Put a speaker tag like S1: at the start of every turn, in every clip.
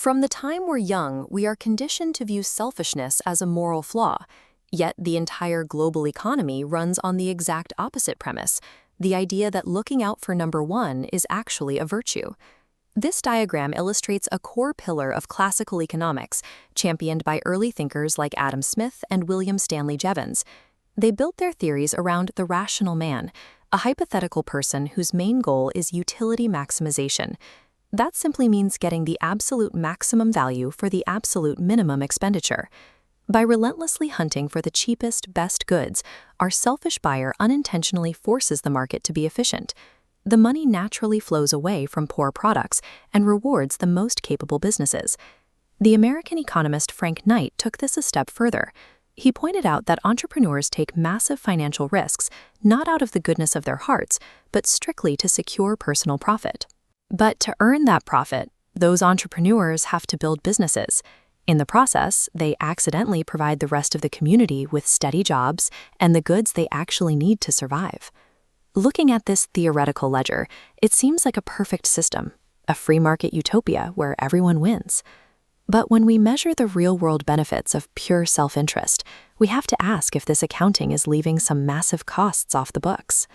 S1: From the time we're young, we are conditioned to view selfishness as a moral flaw, yet the entire global economy runs on the exact opposite premise, the idea that looking out for number one is actually a virtue. This diagram illustrates a core pillar of classical economics, championed by early thinkers like Adam Smith and William Stanley Jevons. They built their theories around the rational man, a hypothetical person whose main goal is utility maximization. That simply means getting the absolute maximum value for the absolute minimum expenditure. By relentlessly hunting for the cheapest, best goods, our selfish buyer unintentionally forces the market to be efficient. The money naturally flows away from poor products and rewards the most capable businesses. The American economist Frank Knight took this a step further. He pointed out that entrepreneurs take massive financial risks, not out of the goodness of their hearts, but strictly to secure personal profit. But to earn that profit, those entrepreneurs have to build businesses. In the process, they accidentally provide the rest of the community with steady jobs and the goods they actually need to survive. Looking at this theoretical ledger, it seems like a perfect system, a free market utopia where everyone wins. But when we measure the real-world benefits of pure self-interest, we have to ask if this accounting is leaving some massive costs off the books.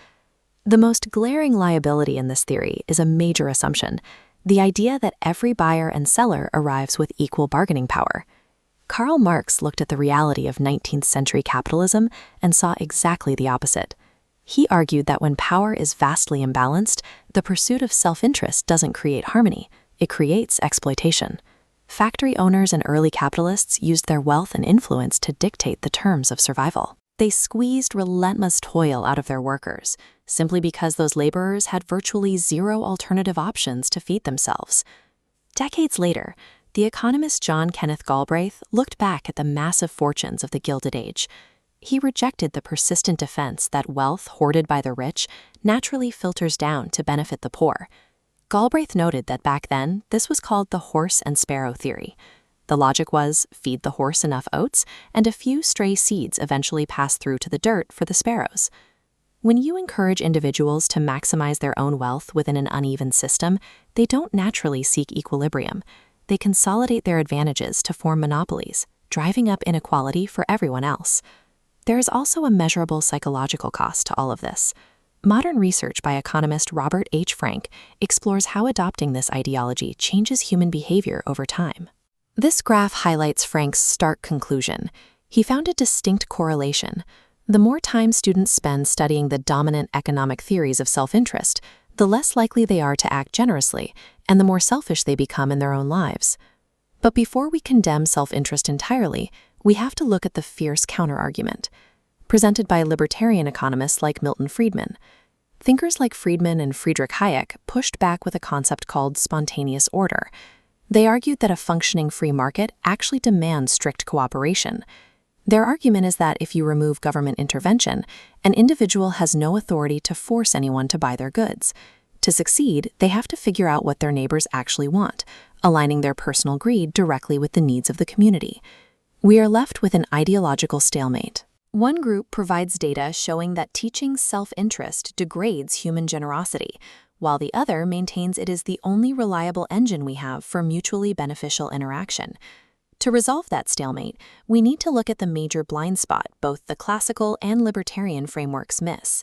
S1: The most glaring liability in this theory is a major assumption, the idea that every buyer and seller arrives with equal bargaining power. Karl Marx looked at the reality of 19th century capitalism and saw exactly the opposite. He argued that when power is vastly imbalanced, the pursuit of self-interest doesn't create harmony, it creates exploitation. Factory owners and early capitalists used their wealth and influence to dictate the terms of survival. They squeezed relentless toil out of their workers, simply because those laborers had virtually zero alternative options to feed themselves. Decades later, the economist John Kenneth Galbraith looked back at the massive fortunes of the Gilded Age. He rejected the persistent defense that wealth hoarded by the rich naturally filters down to benefit the poor. Galbraith noted that back then, this was called the horse and sparrow theory. The logic was, feed the horse enough oats, and a few stray seeds eventually pass through to the dirt for the sparrows. When you encourage individuals to maximize their own wealth within an uneven system, they don't naturally seek equilibrium. They consolidate their advantages to form monopolies, driving up inequality for everyone else. There is also a measurable psychological cost to all of this. Modern research by economist Robert H. Frank explores how adopting this ideology changes human behavior over time. This graph highlights Frank's stark conclusion. He found a distinct correlation. The more time students spend studying the dominant economic theories of self-interest, the less likely they are to act generously, and the more selfish they become in their own lives. But before we condemn self-interest entirely, we have to look at the fierce counterargument, presented by libertarian economists like Milton Friedman. Thinkers like Friedman and Friedrich Hayek pushed back with a concept called spontaneous order. They argued that a functioning free market actually demands strict cooperation. Their argument is that if you remove government intervention, an individual has no authority to force anyone to buy their goods. To succeed, they have to figure out what their neighbors actually want, aligning their personal greed directly with the needs of the community. We are left with an ideological stalemate. One group provides data showing that teaching self-interest degrades human generosity, while the other maintains it is the only reliable engine we have for mutually beneficial interaction. To resolve that stalemate, we need to look at the major blind spot both the classical and libertarian frameworks miss.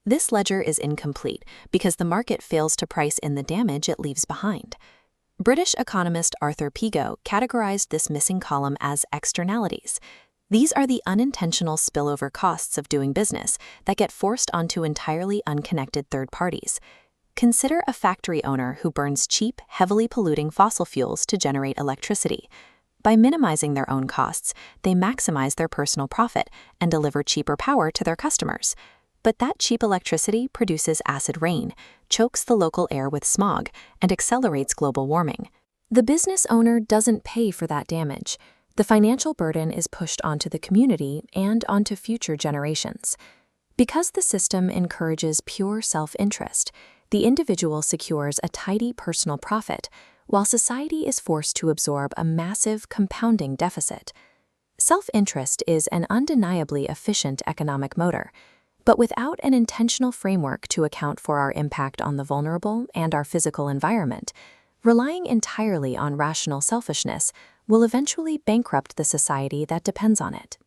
S1: This ledger is incomplete because the market fails to price in the damage it leaves behind. British economist Arthur Pigot categorized this missing column as externalities. These are the unintentional spillover costs of doing business that get forced onto entirely unconnected third parties. Consider a factory owner who burns cheap, heavily polluting fossil fuels to generate electricity. By minimizing their own costs, they maximize their personal profit and deliver cheaper power to their customers. But that cheap electricity produces acid rain, chokes the local air with smog, and accelerates global warming. The business owner doesn't pay for that damage. The financial burden is pushed onto the community and onto future generations. Because the system encourages pure self-interest, the individual secures a tidy personal profit, while society is forced to absorb a massive compounding deficit. Self-interest is an undeniably efficient economic motor, but without an intentional framework to account for our impact on the vulnerable and our physical environment, Relying entirely on rational selfishness will eventually bankrupt the society that depends on it.